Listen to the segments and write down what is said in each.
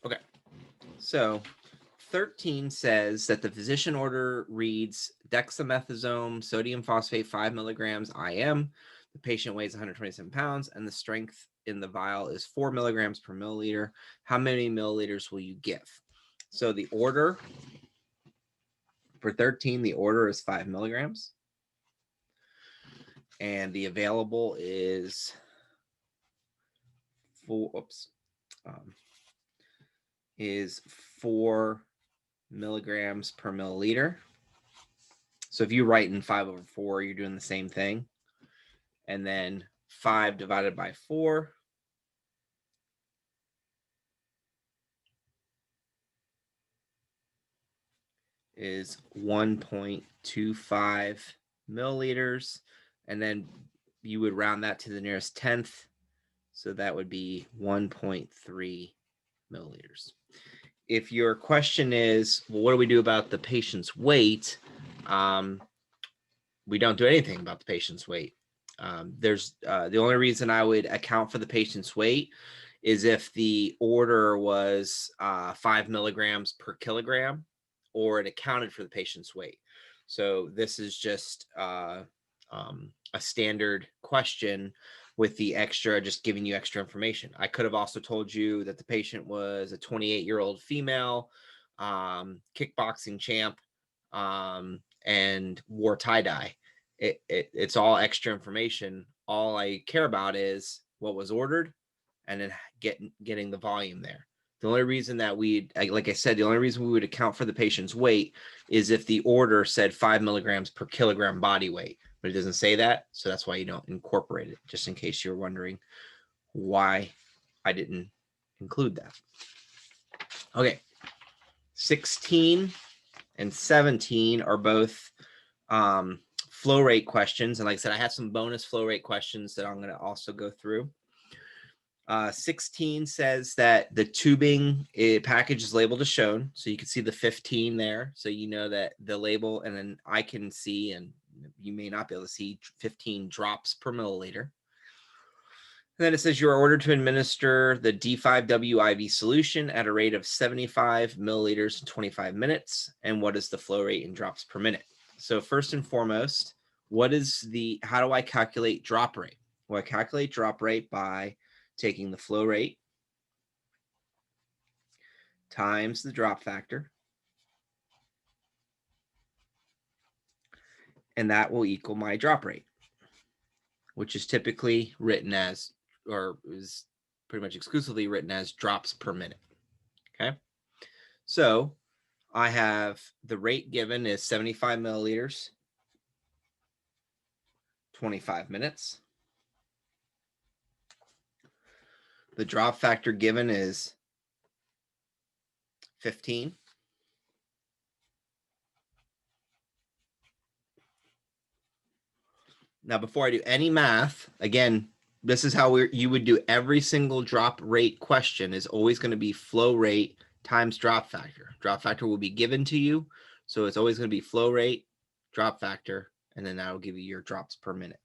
Okay, so 13 says that the physician order reads dexamethasone, sodium phosphate, 5 milligrams IM. The patient weighs 127 pounds and the strength in the vial is 4 milligrams per milliliter. How many milliliters will you give? So the order for 13, the order is 5 milligrams. And the available is 4 milligrams per milliliter. So if you write in 5/4, you're doing the same thing. And then 5 divided by 4 is 1.25 milliliters. And then you would round that to the nearest tenth. So that would be 1.3 milliliters. If your question is, well, what do we do about the patient's weight? We don't do anything about the patient's weight. The only reason I would account for the patient's weight is if the order was 5 milligrams per kilogram, or it accounted for the patient's weight. So this is just a standard question with the extra, just giving you extra information. I could have also told you that the patient was a 28-year-old female kickboxing champ and wore tie-dye. It's all extra information. All I care about is what was ordered and then getting the volume there. The only reason that like I said, the only reason we would account for the patient's weight is if the order said 5 milligrams per kilogram body weight, but it doesn't say that. So that's why you don't incorporate it, just in case you're wondering why I didn't include that. Okay, 16 and 17 are both flow rate questions. And like I said, I have some bonus flow rate questions that I'm going to also go through. 16 says that the tubing package is labeled as shown. So you can see the 15 there. So you know that the label, and then I can see, and you may not be able to see, 15 drops per milliliter. And then it says you're ordered to administer the D5W IV solution at a rate of 75 milliliters in 25 minutes. And what is the flow rate in drops per minute? So first and foremost, how do I calculate drop rate? Well, I calculate drop rate by taking the flow rate times the drop factor, and that will equal my drop rate, which is typically written as, or is pretty much exclusively written as, drops per minute. Okay, so I have the rate given is 75 milliliters, 25 minutes. The drop factor given is 15. Now, before I do any math, again, this is how you would do every single drop rate question. Is always going to be flow rate times drop factor. Drop factor will be given to you. So it's always going to be flow rate, drop factor, and then that will give you your drops per minute.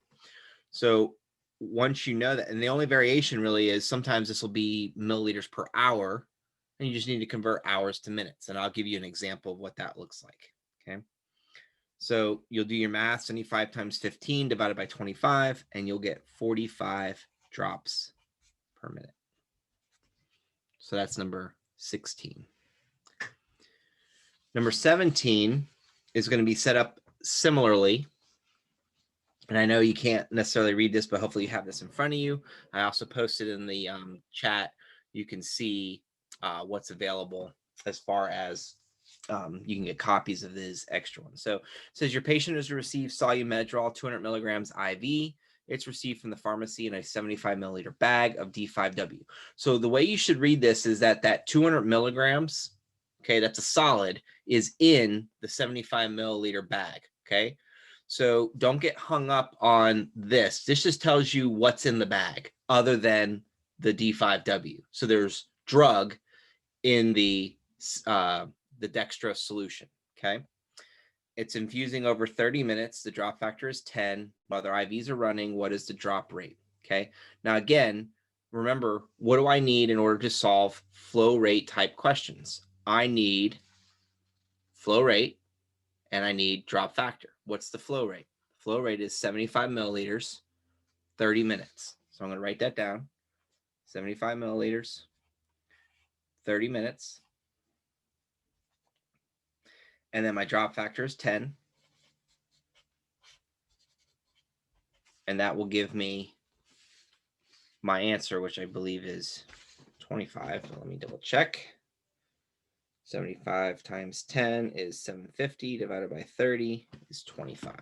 So once you know that, and the only variation really is sometimes this will be milliliters per hour, and you just need to convert hours to minutes. And I'll give you an example of what that looks like. Okay. So you'll do your math, 75 times 15 divided by 25, and you'll get 45 drops per minute. So that's number 16. Number 17 is going to be set up similarly. And I know you can't necessarily read this, but hopefully you have this in front of you. I also posted in the chat. You can see what's available as far as you can get copies of this extra one. So it says your patient has received Solumedrol 200 milligrams IV. It's received from the pharmacy in a 75 milliliter bag of D5W. So the way you should read this is that 200 milligrams, okay, that's a solid, is in the 75 milliliter bag, okay? So don't get hung up on this. This just tells you what's in the bag other than the D5W. So there's drug in the dextrose solution, okay? It's infusing over 30 minutes. The drop factor is 10. While their IVs are running, what is the drop rate, okay? Now, again, remember, what do I need in order to solve flow rate type questions? I need flow rate and I need drop factor. What's the flow rate? Flow rate is 75 milliliters, 30 minutes. So I'm going to write that down. 75 milliliters, 30 minutes. And then my drop factor is 10. And that will give me my answer, which I believe is 25. So let me double check. 75 times 10 is 750 divided by 30 is 25.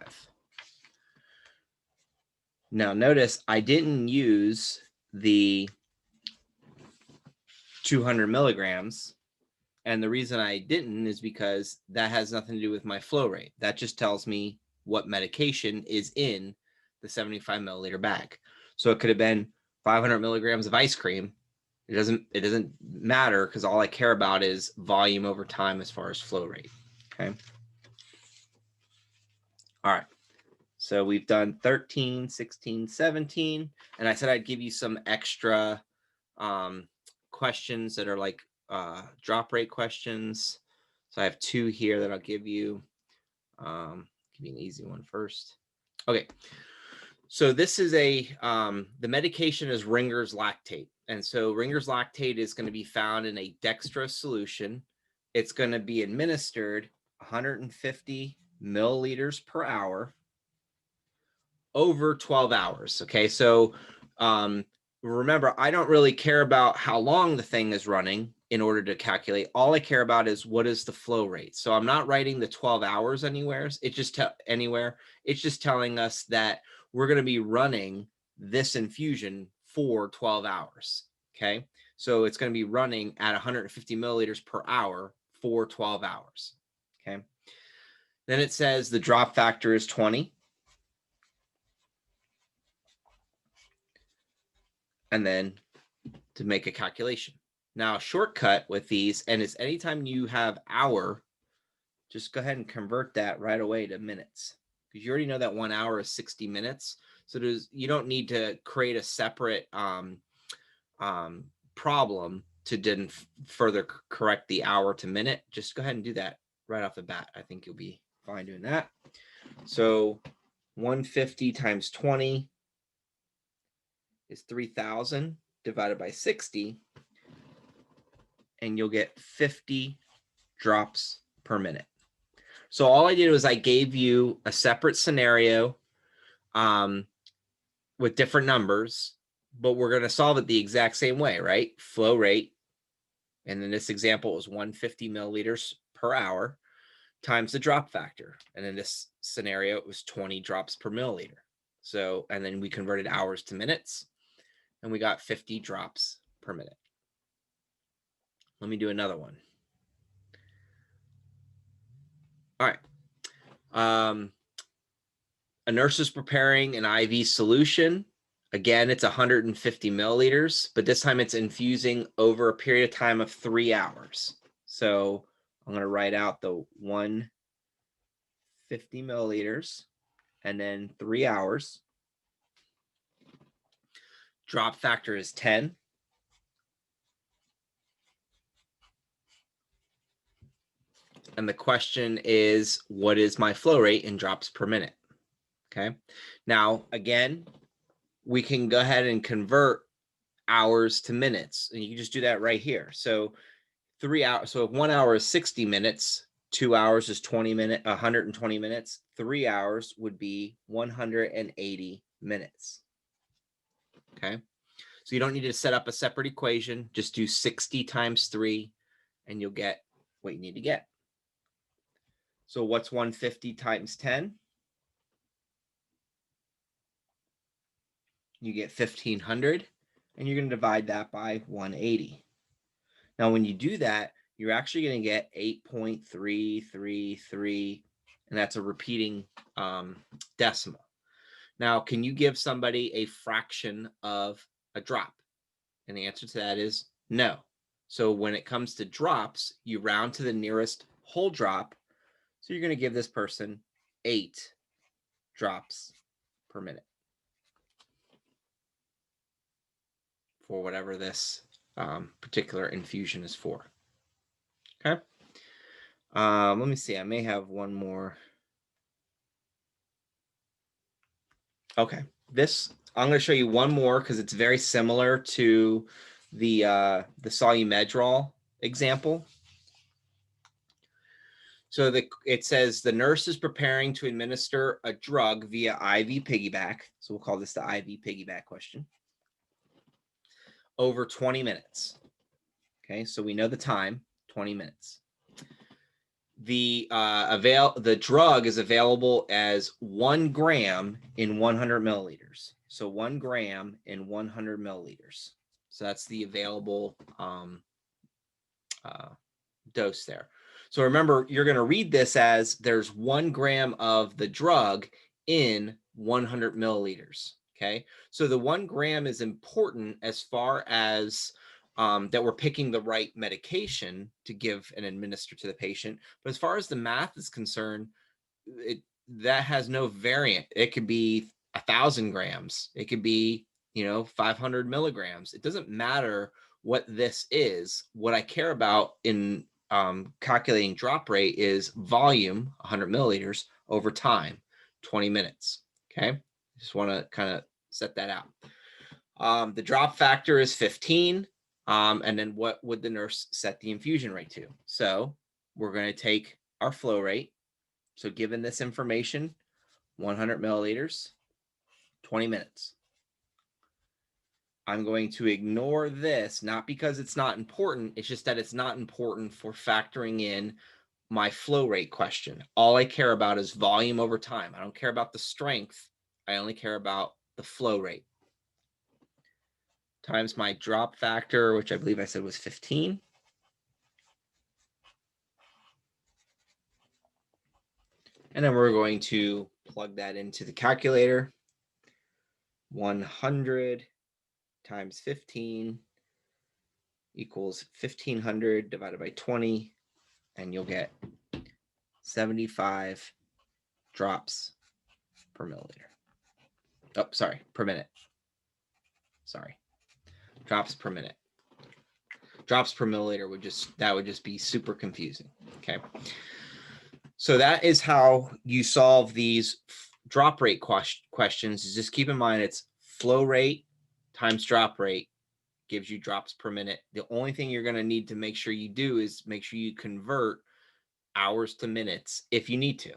Now notice I didn't use the 200 milligrams. And the reason I didn't is because that has nothing to do with my flow rate. That just tells me what medication is in the 75 milliliter bag. So it could have been 500 milligrams of ice cream. It doesn't matter because all I care about is volume over time as far as flow rate. Okay. All right. So we've done 13, 16, 17. And I said I'd give you some extra questions that are like drop rate questions. So I have 2 here that I'll give you. Give you an easy one first. Okay. So this is the medication is Ringer's lactate. And so Ringer's lactate is going to be found in a dextrose solution. It's going to be administered 150 milliliters per hour over 12 hours. Okay. So remember, I don't really care about how long the thing is running in order to calculate. All I care about is what is the flow rate. So I'm not writing the 12 hours anywhere. It's just anywhere. It's just telling us that we're going to be running this infusion for 12 hours. Okay. So it's going to be running at 150 milliliters per hour for 12 hours. Okay. Then it says the drop factor is 20. And then to make a calculation. Now, a shortcut with these, and it's anytime you have hour, just go ahead and convert that right away to minutes, because you already know that 1 hour is 60 minutes. So you don't need to create a separate problem to then further correct the hour to minute. Just go ahead and do that right off the bat. I think you'll be fine doing that. So 150 times 20 is 3,000 divided by 60. And you'll get 50 drops per minute. So all I did was I gave you a separate scenario with different numbers, but we're going to solve it the exact same way, right? Flow rate. And in this example, it was 150 milliliters per hour times the drop factor. And in this scenario, it was 20 drops per milliliter. So, and then we converted hours to minutes and we got 50 drops per minute. Let me do another one. All right. A nurse is preparing an IV solution. Again, it's 150 milliliters, but this time it's infusing over a period of time of 3 hours. So I'm going to write out the 150 milliliters and then 3 hours. Drop factor is 10. And the question is, what is my flow rate in drops per minute? Okay. Now, again, we can go ahead and convert hours to minutes, and you can just do that right here. So 3 hours. So if 1 hour is 60 minutes, 2 hours is 120 minutes. 3 hours would be 180 minutes. Okay. So you don't need to set up a separate equation. Just do 60 times 3 and you'll get what you need to get. So what's 150 times 10? You get 1,500, and you're going to divide that by 180. Now, when you do that, you're actually going to get 8.333, and that's a repeating decimal. Now, can you give somebody a fraction of a drop? And the answer to that is no. So when it comes to drops, you round to the nearest whole drop. So you're going to give this person 8 drops per minute for whatever this particular infusion is for. Okay. Let me see. I may have one more. Okay. This, I'm going to show you one more because it's very similar to the Solumedrol example. So it says the nurse is preparing to administer a drug via IV piggyback. So we'll call this the IV piggyback question. Over 20 minutes. Okay, so we know the time, 20 minutes. The drug is available as 1 gram in 100 milliliters. So 1 gram in 100 milliliters. So that's the available dose there. So remember, you're going to read this as there's 1 gram of the drug in 100 milliliters. Okay, so the 1 gram is important as far as that we're picking the right medication to give and administer to the patient. But as far as the math is concerned, that has no variant. It could be 1,000 grams. It could be, 500 milligrams. It doesn't matter what this is. What I care about in calculating drop rate is volume, 100 milliliters, over time, 20 minutes. Okay, just want to kind of set that out. The drop factor is 15. And then what would the nurse set the infusion rate to? So we're going to take our flow rate. So given this information, 100 milliliters, 20 minutes. I'm going to ignore this, not because it's not important. It's just that it's not important for factoring in my flow rate question. All I care about is volume over time. I don't care about the strength. I only care about the flow rate. Times my drop factor, which I believe I said was 15. And then we're going to plug that into the calculator. 100 times 15 equals 1,500 divided by 20, and you'll get 75 drops per milliliter. Oh, sorry, per minute. Sorry, drops per minute. Drops per milliliter would just be super confusing. Okay, so that is how you solve these drop rate questions. Just keep in mind it's flow rate times drop rate gives you drops per minute. The only thing you're going to need to make sure you do is make sure you convert hours to minutes if you need to.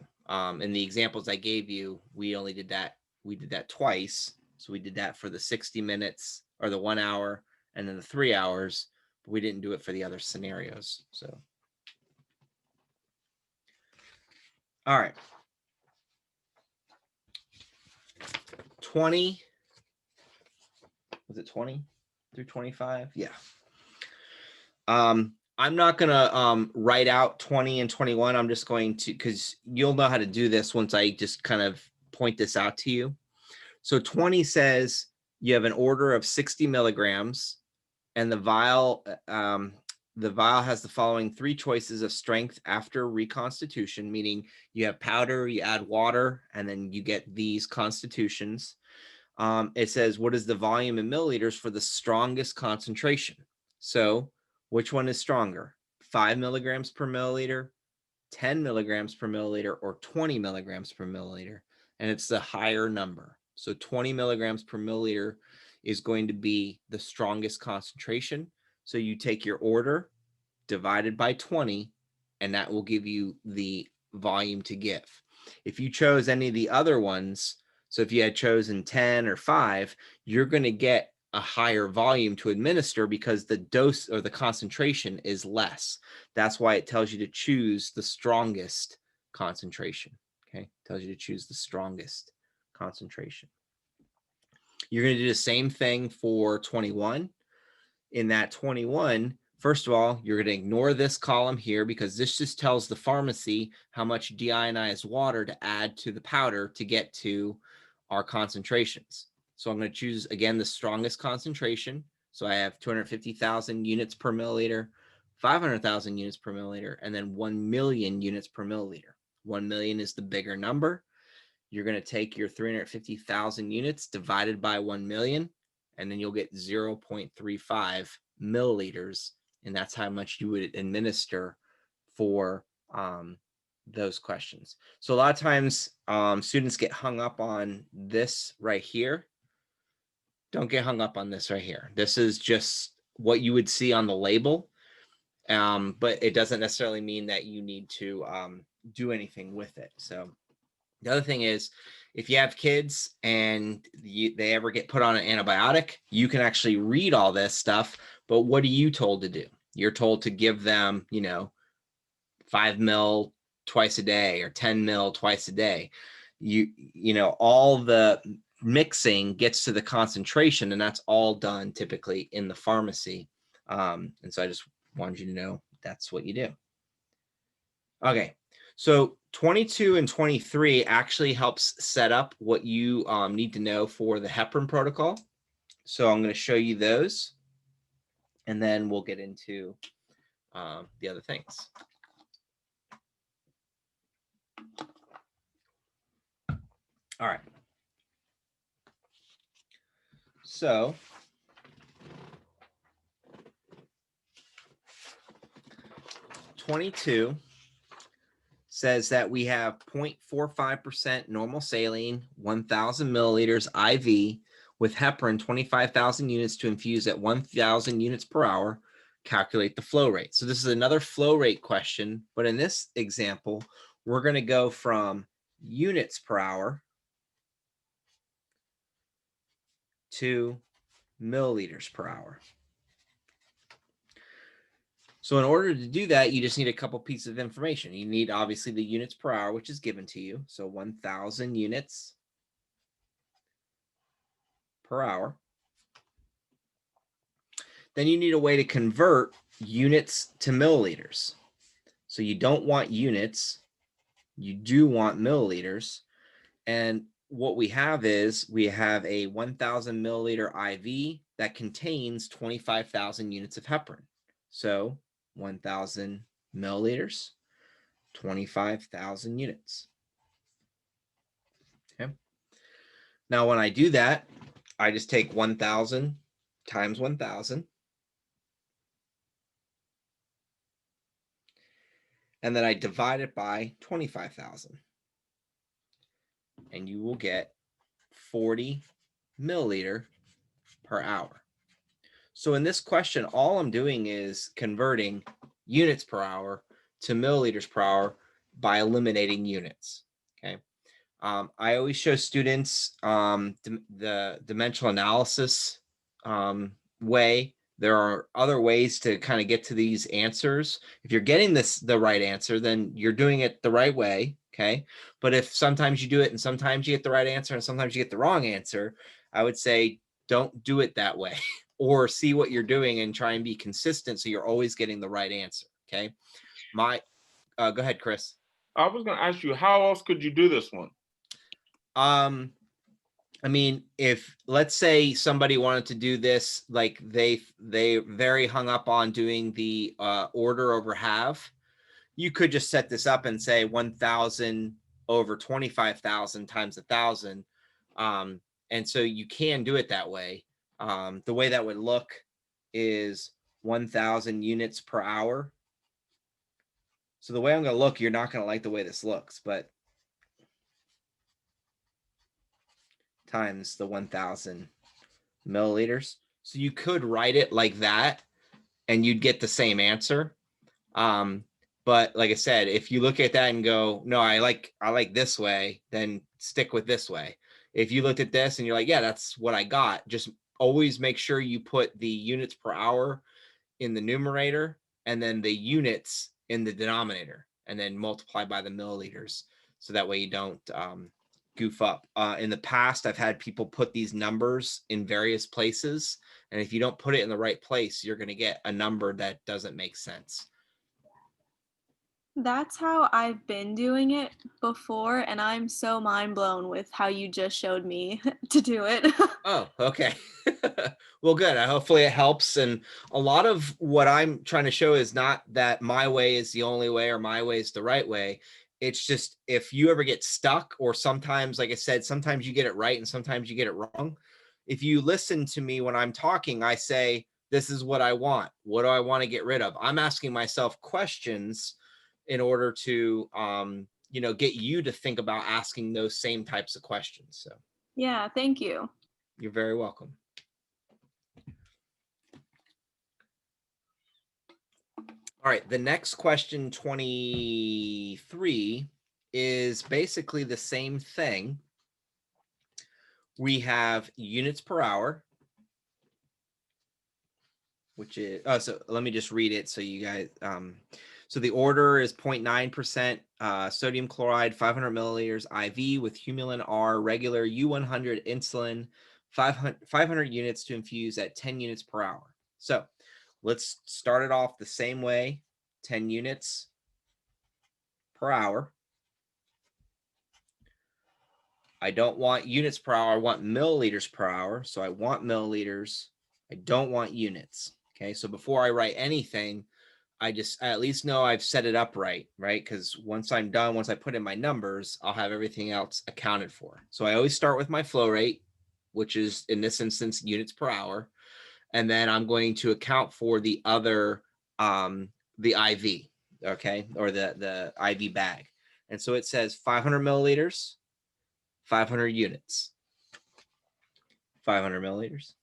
In the examples I gave you, we only did that. We did that twice. So we did that for the 60 minutes or the 1 hour and then the 3 hours. But we didn't do it for the other scenarios. So, all right. 20. Was it 20 through 25? Yeah. I'm not going to write out 20 and 21. I'm just going to, because you'll know how to do this once I just kind of point this out to you. So 20 says you have an order of 60 milligrams and the vial has the following 3 choices of strength after reconstitution, meaning you have powder, you add water, and then you get these constitutions. It says, what is the volume in milliliters for the strongest concentration? So which one is stronger? 5 milligrams per milliliter, 10 milligrams per milliliter, or 20 milligrams per milliliter? And it's the higher number. So 20 milligrams per milliliter is going to be the strongest concentration. So you take your order divided by 20, and that will give you the volume to give. If you chose any of the other ones, so if you had chosen 10 or 5, you're going to get a higher volume to administer because the dose or the concentration is less. That's why it tells you to choose the strongest concentration. Okay, it tells you to choose the strongest concentration. You're going to do the same thing for 21. In that 21, first of all, you're going to ignore this column here because this just tells the pharmacy how much deionized water to add to the powder to get to our concentrations. So I'm going to choose, again, the strongest concentration. So I have 250,000 units per milliliter, 500,000 units per milliliter, and then 1 million units per milliliter. 1 million is the bigger number. You're going to take your 350,000 units divided by 1 million, and then you'll get 0.35 milliliters, and that's how much you would administer for those questions. So a lot of times students get hung up on this right here. Don't get hung up on this right here. This is just what you would see on the label, but it doesn't necessarily mean that you need to do anything with it. So the other thing is, if you have kids and they ever get put on an antibiotic, you can actually read all this stuff, but what are you told to do? You're told to give them, 5 ml twice a day or 10 ml twice a day. All the mixing gets to the concentration, and that's all done typically in the pharmacy. And so I just wanted you to know that's what you do. Okay, so 22 and 23 actually helps set up what you need to know for the heparin protocol. So I'm going to show you those, and then we'll get into the other things. All right. So (22) says that we have 0.45% normal saline, 1,000 milliliters IV with heparin, 25,000 units to infuse at 1,000 units per hour. Calculate the flow rate. So this is another flow rate question, but in this example, we're going to go from units per hour to milliliters per hour. So in order to do that, you just need a couple pieces of information. You need obviously the units per hour, which is given to you. So 1,000 units per hour. Then you need a way to convert units to milliliters. So you don't want units, you do want milliliters. And what we have is we have a 1,000 milliliter IV that contains 25,000 units of heparin. So 1,000 milliliters, 25,000 units. Okay. Now, when I do that, I just take 1,000 times 1,000. And then I divide it by 25,000. And you will get 40 milliliter per hour. So in this question, all I'm doing is converting units per hour to milliliters per hour by eliminating units. Okay. I always show students the dimensional analysis way. There are other ways to kind of get to these answers. If you're getting the right answer, then you're doing it the right way. Okay. But if sometimes you do it and sometimes you get the right answer and sometimes you get the wrong answer, I would say don't do it that way, or see what you're doing and try and be consistent so you're always getting the right answer. Okay. Go ahead, Chris. I was going to ask you, how else could you do this one? I mean, if let's say somebody wanted to do this, like they very hung up on doing the order over half, you could just set this up and say 1,000 over 25,000 times 1,000. And so you can do it that way. The way that would look is 1,000 units per hour. So the way I'm going to look, you're not going to like the way this looks, but times the 1,000 milliliters. So you could write it like that and you'd get the same answer. But like I said, if you look at that and go, no, I like this way, then stick with this way. If you looked at this and you're like, yeah, that's what I got, just always make sure you put the units per hour in the numerator and then the units in the denominator, and then multiply by the milliliters. So that way you don't goof up. In the past, I've had people put these numbers in various places, and if you don't put it in the right place, you're going to get a number that doesn't make sense. That's how I've been doing it before, and I'm so mind blown with how you just showed me to do it. Oh, okay. Well, good. Hopefully it helps. And a lot of what I'm trying to show is not that my way is the only way or my way is the right way. It's just if you ever get stuck, or sometimes, like I said, sometimes you get it right and sometimes you get it wrong. if you listen to me when I'm talking, I say, this is what I want. What do I want to get rid of? I'm asking myself questions in order to, you know, get you to think about asking those same types of questions. So Yeah, thank you. you're very welcome. All right, the next question, 23, is basically the same thing. We have units per hour, which is, so let me just read it so you guys, so the order is 0.9% sodium chloride, 500 milliliters IV with Humulin R, regular U100 insulin, 500 units to infuse at 10 units per hour. So let's start it off the same way, 10 units per hour. I don't want units per hour. I want milliliters per hour. So I want milliliters. I don't want units. Okay. So before I write anything, I at least know I've set it up right? Because once I'm done, once I put in my numbers, I'll have everything else accounted for. So I always start with my flow rate, which is in this instance, units per hour. And then I'm going to account for the other, the IV, okay, or the IV bag. And so it says 500 milliliters, 500 units, 500 milliliters,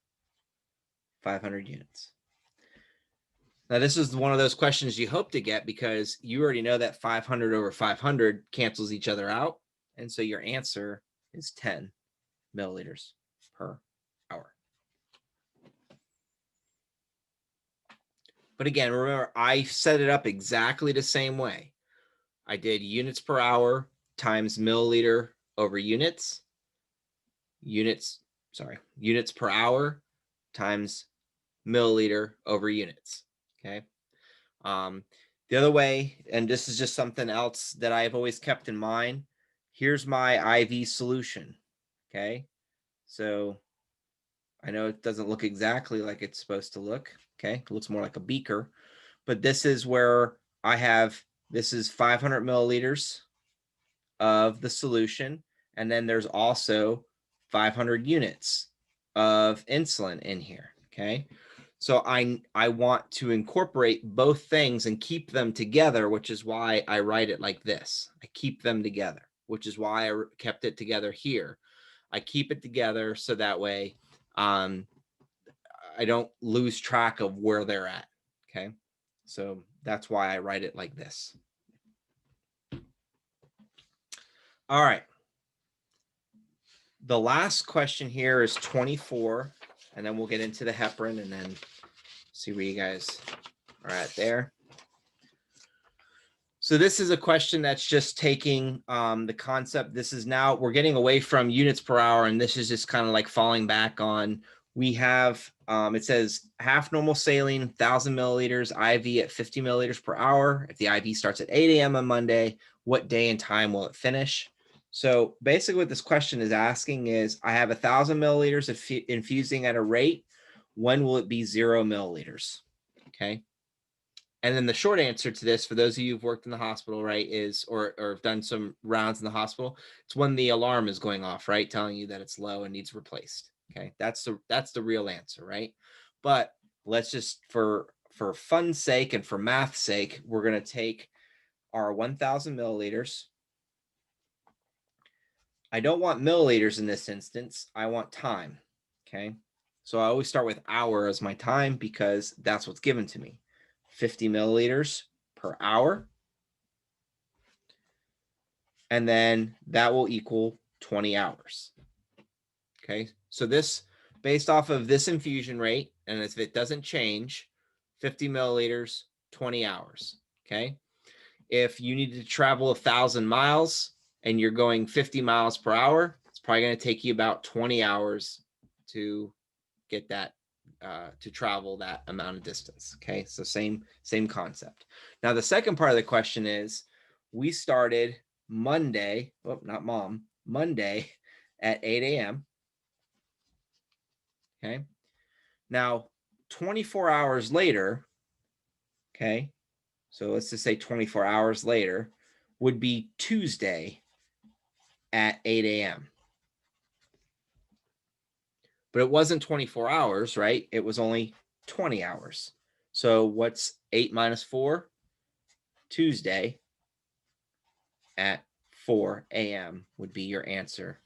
500 units. Now, this is one of those questions you hope to get because you already know that 500 over 500 cancels each other out. And so your answer is 10 milliliters per hour. But again, remember, I set it up exactly the same way. I did units per hour times milliliter over units, units per hour times milliliter over units. Okay. The other way, and this is just something else that I've always kept in mind. Here's my IV solution. Okay. So I know it doesn't look exactly like it's supposed to look. Okay. It looks more like a beaker, but this is where I have, this is 500 milliliters of the solution. And then there's also 500 units of insulin in here. Okay. So I want to incorporate both things and keep them together, which is why I write it like this. I keep them together, which is why I kept it together here. I keep it together so that way I don't lose track of where they're at. Okay. So that's why I write it like this. All right. The last question here is 24, and then we'll get into the heparin and then see where you guys are at there. So this is a question that's just taking the concept. This is now, we're getting away from units per hour, and this is just kind of like falling back on, we have, it says half normal saline, 1,000 milliliters, IV at 50 milliliters per hour. If the IV starts at 8 a.m. on Monday, what day and time will it finish? So basically what this question is asking is, I have 1,000 milliliters of infusing at a rate. When will it be 0 milliliters? Okay. And then the short answer to this, for those of you who've worked in the hospital, right, is, or have done some rounds in the hospital, it's when the alarm is going off, right, telling you that it's low and needs replaced. Okay, that's the real answer, right? But let's just, for fun's sake and for math's sake, we're going to take our 1,000 milliliters. I don't want milliliters in this instance. I want time. Okay, so I always start with hour as my time because that's what's given to me. 50 milliliters per hour. And then that will equal 20 hours. Okay, so this, based off of this infusion rate, and if it doesn't change, 50 milliliters, 20 hours. Okay, if you need to travel 1,000 miles and you're going 50 miles per hour, it's probably going to take you about 20 hours to get that, to travel that amount of distance. Okay, so same concept. Now the second part of the question is, we started Monday, oh, not mom, Monday at 8 a.m. Okay, now 24 hours later, okay, so let's just say 24 hours later would be Tuesday at 8 a.m. but it wasn't 24 hours, right? It was only 20 hours. So what's 8 minus 4? Tuesday at 4 a.m. would be your answer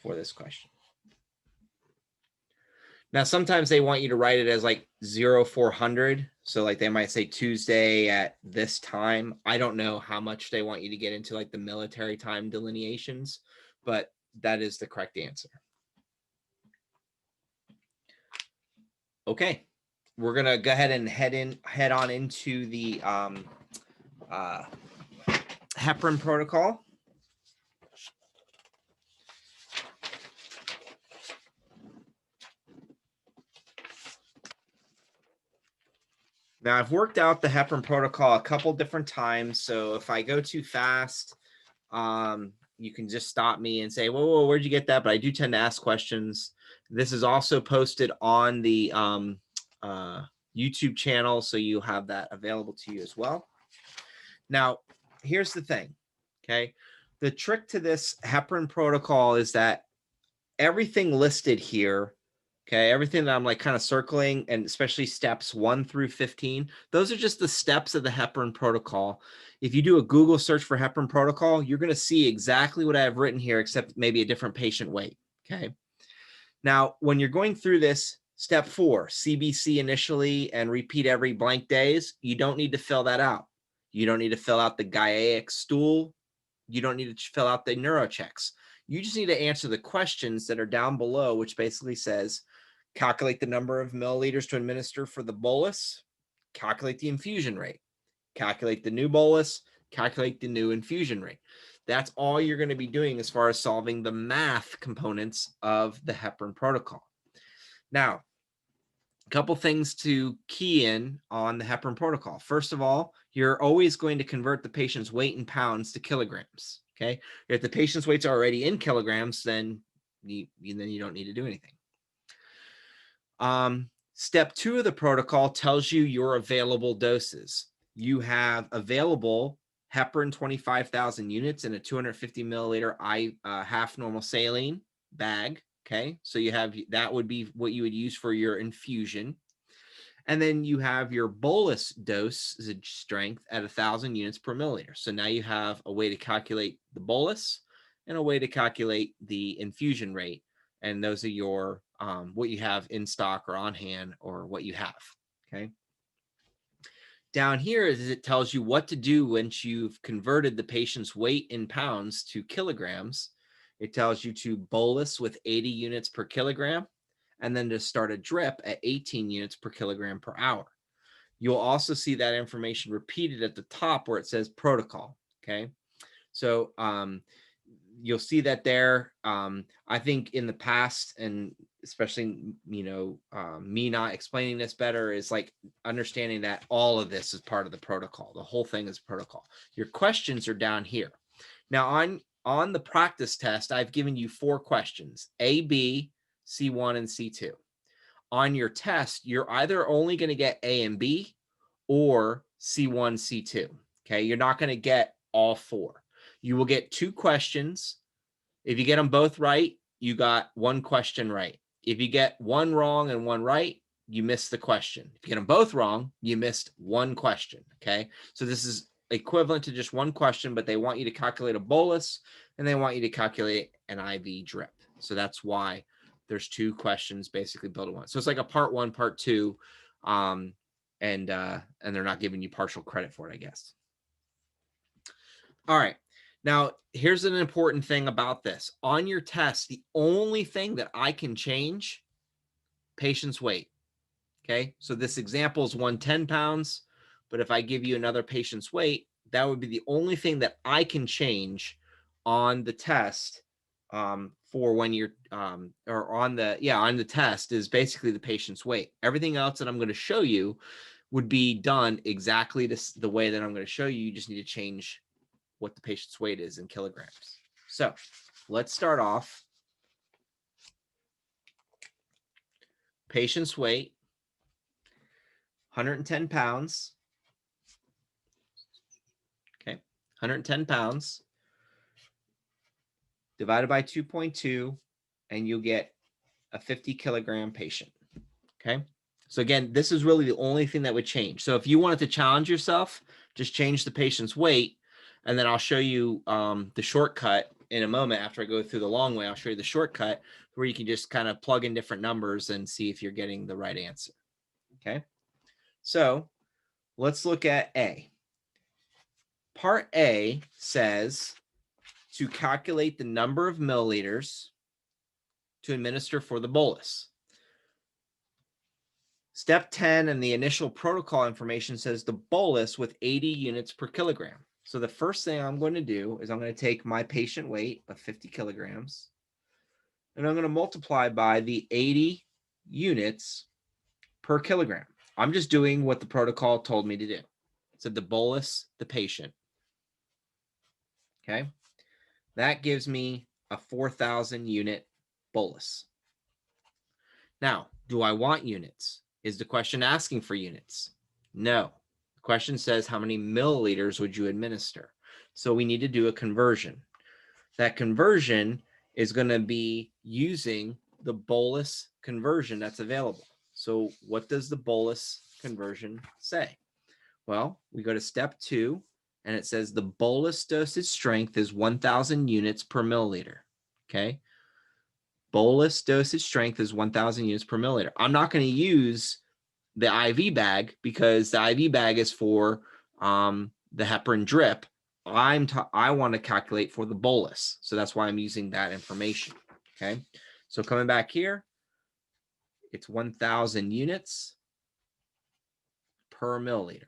for this question. Now, sometimes they want you to write it as like 0400. So like they might say Tuesday at this time. I don't know how much they want you to get into like the military time delineations, but that is the correct answer. Okay, we're gonna go ahead and head on into the heparin protocol. Now, I've worked out the heparin protocol a couple different times, so if I go too fast, you can just stop me and say, whoa, where'd you get that? But I do tend to ask questions. This is also posted on the YouTube channel, so you have that available to you as well. Now, here's the thing, okay? The trick to this heparin protocol is that everything listed here, okay, everything that I'm like kind of circling, and especially steps 1 through 15, those are just the steps of the heparin protocol. If you do a Google search for heparin protocol, you're going to see exactly what I have written here, except maybe a different patient weight, okay? Now, when you're going through this, step 4, CBC initially and repeat every blank days, you don't need to fill that out. You don't need to fill out the GAIAC stool. You don't need to fill out the neurochecks. You just need to answer the questions that are down below, which basically says, calculate the number of milliliters to administer for the bolus, calculate the infusion rate, calculate the new bolus, calculate the new infusion rate. That's all you're going to be doing as far as solving the math components of the heparin protocol. Now, a couple things to key in on the heparin protocol. First of all, you're always going to convert the patient's weight in pounds to kilograms. Okay, if the patient's weight's already in kilograms, then you don't need to do anything. Step 2 of the protocol tells you your available doses. You have available heparin 25,000 units in a 250 milliliter half normal saline bag. Okay, so you have that would be what you would use for your infusion. And then you have your bolus dosage strength at 1,000 units per milliliter. So now you have a way to calculate the bolus and a way to calculate the infusion rate. And those are your what you have in stock or on hand or what you have. Okay. Down here is it tells you what to do once you've converted the patient's weight in pounds to kilograms. It tells you to bolus with 80 units per kilogram, and then to start a drip at 18 units per kilogram per hour. You'll also see that information repeated at the top where it says protocol. Okay. So you'll see that there. I think in the past, and especially, me not explaining this better, is like understanding that all of this is part of the protocol. The whole thing is protocol. Your questions are down here. Now on the practice test, I've given you 4 questions, A, B, C1, and C2. On your test, you're either only going to get A and B or C1, C2. Okay. You're not going to get all 4. You will get 2 questions. If you get them both right, you got 1 question right. If you get 1 wrong and 1 right, you missed the question. If you get them both wrong, you missed 1 question. Okay. So this is equivalent to just 1 question, but they want you to calculate a bolus and they want you to calculate an IV drip. So that's why there's 2 questions basically built in one. So it's like a part 1, part 2. And they're not giving you partial credit for it, I guess. All right. Now, here's an important thing about this. On your test, the only thing that I can change, patient's weight. Okay. So this example is 110 pounds, but if I give you another patient's weight, that would be the only thing that I can change on the test for when you're or on the test is basically the patient's weight. Everything else that I'm going to show you would be done exactly the way that I'm going to show you. You just need to change what the patient's weight is in kilograms. So let's start off. Patient's weight, 110 pounds. Okay, 110 pounds divided by 2.2, and you'll get a 50 kilogram patient. Okay. So again, this is really the only thing that would change. So if you wanted to challenge yourself, just change the patient's weight. And then I'll show you the shortcut in a moment. After I go through the long way, I'll show you the shortcut where you can just kind of plug in different numbers and see if you're getting the right answer. Okay. So let's look at A. Part A says to calculate the number of milliliters to administer for the bolus. Step 10 and the initial protocol information says the bolus with 80 units per kilogram. So the first thing I'm going to do is I'm going to take my patient weight of 50 kilograms and I'm going to multiply by the 80 units per kilogram. I'm just doing what the protocol told me to do. It said the bolus, the patient. Okay. That gives me a 4,000 unit bolus. Now, do I want units? Is the question asking for units? No. The question says how many milliliters would you administer? So we need to do a conversion. That conversion is going to be using the bolus conversion that's available. So what does the bolus conversion say? Well, we go to step 2 and it says the bolus dosage strength is 1,000 units per milliliter. Okay. Bolus dosage strength is 1,000 units per milliliter. I'm not going to use the IV bag because the IV bag is for the heparin drip. I want to calculate for the bolus. So that's why I'm using that information. Okay. So coming back here, it's 1,000 units per milliliter.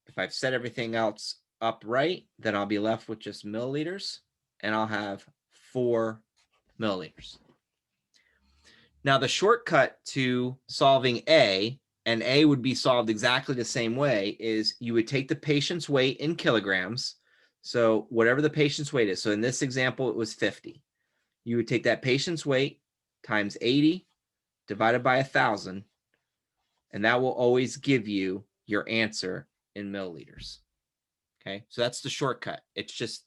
If I've set everything else up right, then I'll be left with just milliliters and I'll have 4 milliliters. Now the shortcut to solving A, and A would be solved exactly the same way, is you would take the patient's weight in kilograms. So whatever the patient's weight is. So in this example, it was 50. You would take that patient's weight times 80 divided by 1,000, and that will always give you your answer in milliliters. Okay, so that's the shortcut. It's just,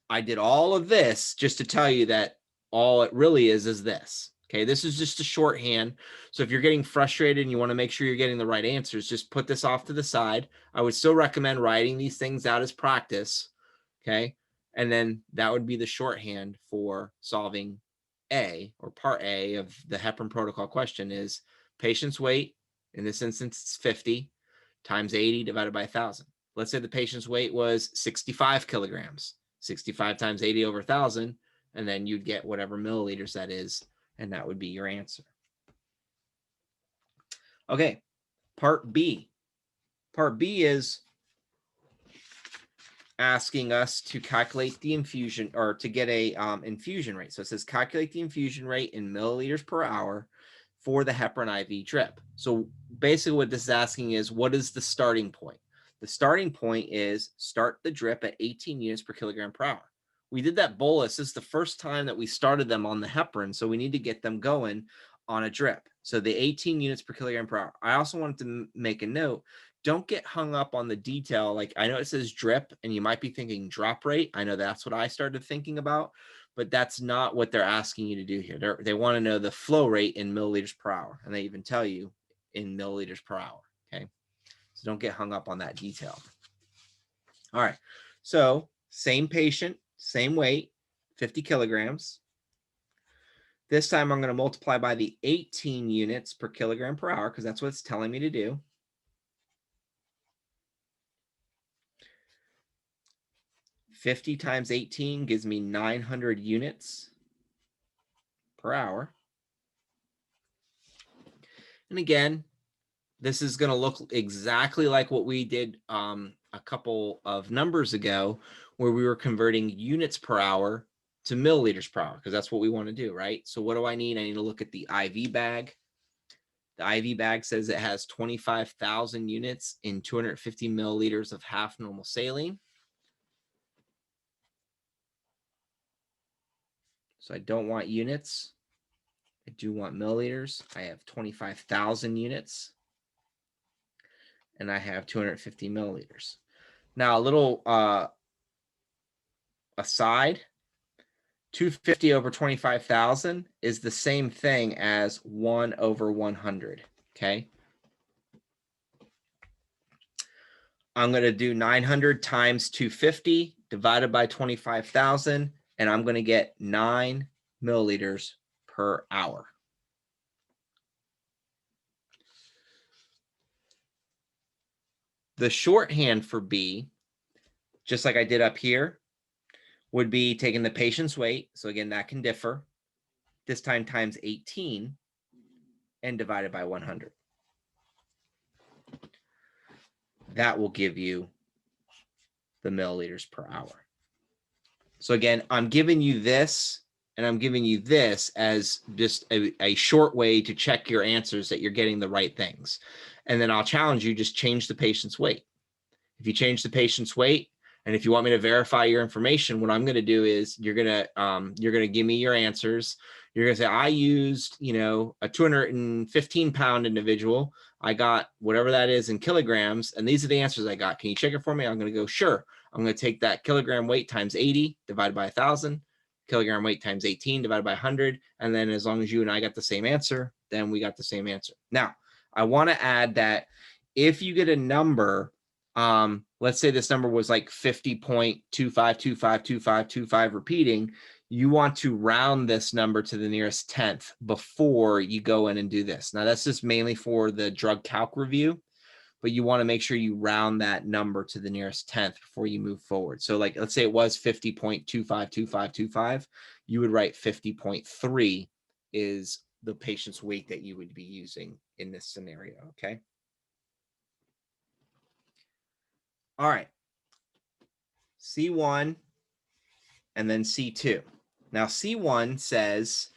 I did all of this just to tell you that all it really is this. Okay, this is just a shorthand. So if you're getting frustrated and you want to make sure you're getting the right answers, just put this off to the side. I would still recommend writing these things out as practice. Okay, and then that would be the shorthand for solving A, or part A of the Heparin protocol question is patient's weight. In this instance, it's 50 times 80 divided by 1,000. Let's say the patient's weight was 65 kilograms. 65 times 80 over 1,000, and then you'd get whatever milliliters that is, and that would be your answer. Okay, part B. Part B is asking us to calculate the infusion, or to get a infusion rate. So it says calculate the infusion rate in milliliters per hour for the heparin IV drip. So basically what this is asking is, what is the starting point? The starting point is start the drip at 18 units per kilogram per hour. We did that bolus. This is the first time that we started them on the heparin, so we need to get them going on a drip. So the 18 units per kilogram per hour. I also wanted to make a note. Don't get hung up on the detail. Like, I know it says drip and you might be thinking drop rate. I know that's what I started thinking about, but that's not what they're asking you to do here. They want to know the flow rate in milliliters per hour, and they even tell you in milliliters per hour. Okay, so don't get hung up on that detail. All right, so same patient, same weight, 50 kilograms. This time I'm going to multiply by the 18 units per kilogram per hour because that's what it's telling me to do. $50 times 18 gives me 900 units per hour. And again, this is going to look exactly like what we did a couple of numbers ago, where we were converting units per hour to milliliters per hour, because that's what we want to do, right? So what do I need? I need to look at the IV bag. The IV bag says it has 25,000 units in 250 milliliters of half normal saline. So I don't want units. I do want milliliters. I have 25,000 units. And I have 250 milliliters. Now, a little aside, 250 over 25,000 is the same thing as 1 over 100, okay? I'm going to do 900 times 250 divided by 25,000, and I'm going to get 9 milliliters per hour. The shorthand for B, just like I did up here, would be taking the patient's weight. So again, that can differ. This time times 18 and divided by 100. That will give you the milliliters per hour. So again, I'm giving you this and I'm giving you this as just a short way to check your answers that you're getting the right things. And then I'll challenge you, just change the patient's weight. If you change the patient's weight, and if you want me to verify your information, what I'm going to do is you're going to give me your answers. You're going to say, I used, a 215 pound individual. I got whatever that is in kilograms. And these are the answers I got. Can you check it for me? I'm going to go, sure. I'm going to take that kilogram weight times 80 divided by 1,000, kilogram weight times 18 divided by 100. And then as long as you and I got the same answer, then we got the same answer. Now, I want to add that if you get a number, let's say this number was like 50.25252525 repeating, you want to round this number to the nearest tenth before you go in and do this. Now, that's just mainly for the drug calc review, but you want to make sure you round that number to the nearest tenth before you move forward. So like, let's say it was 50.252525, you would write 50.3 is the patient's weight that you would be using in this scenario, okay? All right, C1 and then C2. Now, C1 says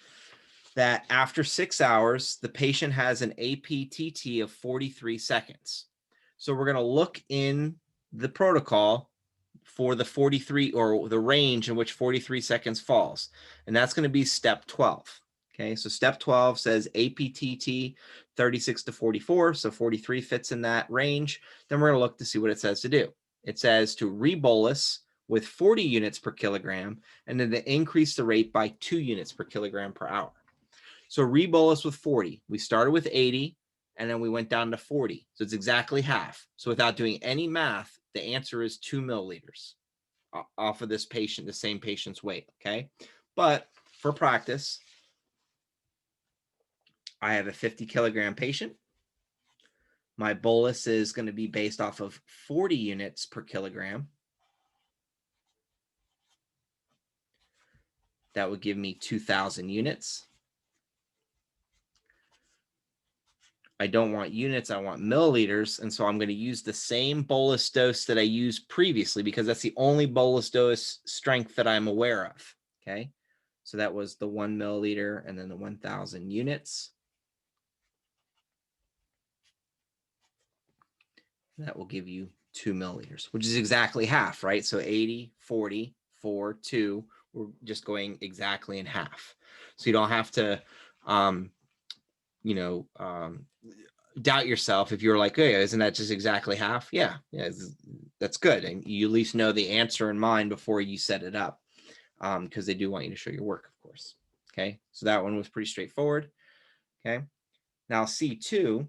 that after 6 hours, the patient has an APTT of 43 seconds. So we're going to look in the protocol for the 43 or the range in which 43 seconds falls. And that's going to be step 12. Okay, so step 12 says APTT 36 to 44. So 43 fits in that range. Then we're going to look to see what it says to do. It says to rebolus with 40 units per kilogram and then to increase the rate by 2 units per kilogram per hour. So rebolus with 40. We started with 80 and then we went down to 40. So it's exactly half. So without doing any math, the answer is 2 milliliters off of this patient, the same patient's weight. Okay, but for practice, I have a 50 kilogram patient. My bolus is going to be based off of 40 units per kilogram. That would give me 2,000 units. I don't want units, I want milliliters. And so I'm going to use the same bolus dose that I used previously because that's the only bolus dose strength that I'm aware of. Okay, so that was the 1 milliliter and then the 1,000 units. That will give you 2 milliliters, which is exactly half, right? So 80, 40, 4, 2, we're just going exactly in half. So you don't have to, doubt yourself if you're like, hey, isn't that just exactly half? Yeah, that's good. And you at least know the answer in mind before you set it up, because they do want you to show your work, of course. Okay, so that one was pretty straightforward. Okay, now C2.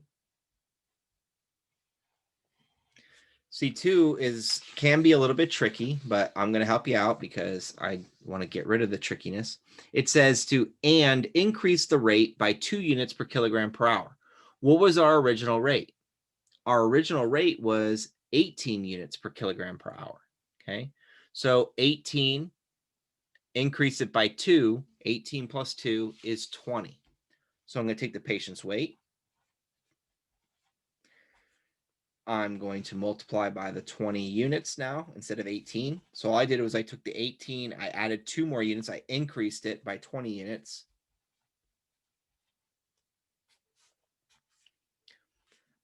C2 can be a little bit tricky, but I'm going to help you out because I want to get rid of the trickiness. It says to and increase the rate by 2 units per kilogram per hour. What was our original rate? Our original rate was 18 units per kilogram per hour. Okay, so 18, increase it by 2, 18 plus 2 is 20. So I'm going to take the patient's weight. I'm going to multiply by the 20 units now instead of 18. So all I did was I took the 18, I added 2 more units, I increased it by 20 units.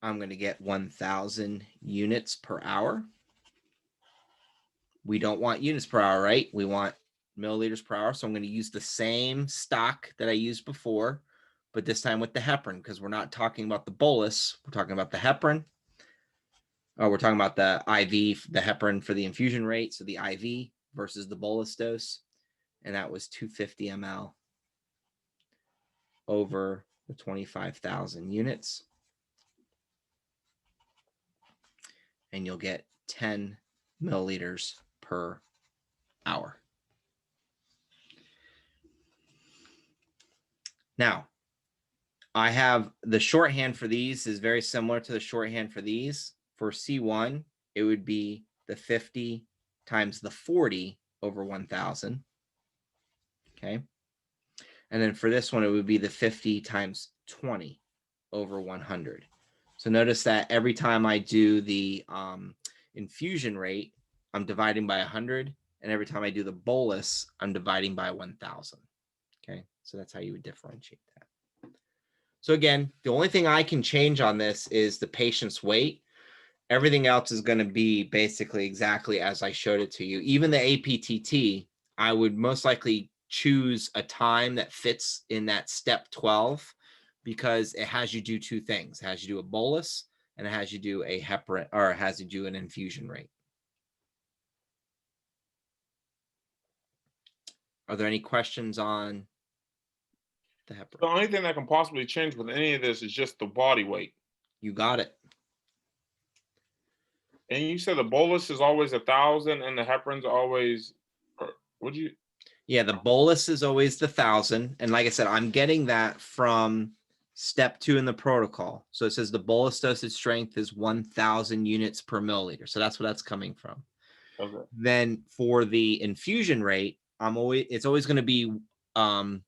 I'm going to get 1,000 units per hour. We don't want units per hour, right? We want milliliters per hour. So I'm going to use the same stock that I used before, but this time with the heparin, because we're not talking about the bolus, we're talking about the heparin. We're talking about the IV, the heparin for the infusion rate, so the IV versus the bolus dose. and that was 250 ml over the 25,000 units. And you'll get 10 milliliters per hour. Now, I have the shorthand for these is very similar to the shorthand for these. For C1, it would be the 50 times the 40 over 1,000. Okay. And then for this one, it would be the 50 times 20 over 100. So notice that every time I do the infusion rate, I'm dividing by 100. And every time I do the bolus, I'm dividing by 1,000. Okay. So that's how you would differentiate that. So again, the only thing I can change on this is the patient's weight. Everything else is going to be basically exactly as I showed it to you. Even the APTT, I would most likely choose a time that fits in that step 12 because it has you do two things. It has you do a bolus and it has you do a heparin, or it has you do an infusion rate. Are there any questions on the heparin? The only thing that can possibly change with any of this is just the body weight. You got it. And you said the bolus is always 1,000 and the heparin's always, would you? Yeah, the bolus is always the 1,000. And like I said, I'm getting that from step 2 in the protocol. So it says the bolus dosage strength is 1,000 units per milliliter. So that's what that's coming from. Okay. Then for the infusion rate, it's always going to be 1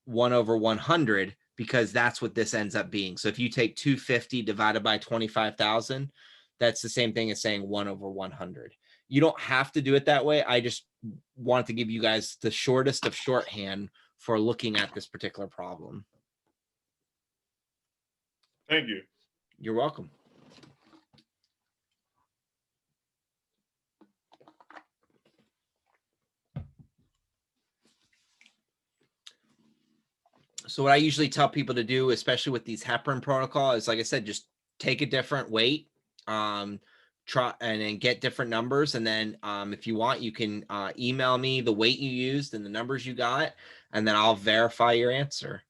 over 100 because that's what this ends up being. So if you take 250 divided by 25,000, that's the same thing as saying 1 over 100. You don't have to do it that way. I just wanted to give you guys the shortest of shorthand for looking at this particular problem. Thank you. You're welcome. So what I usually tell people to do, especially with these heparin protocol, is like I said, just take a different weight, try and then get different numbers. And then if you want, you can email me the weight you used and the numbers you got, and then I'll verify your answer.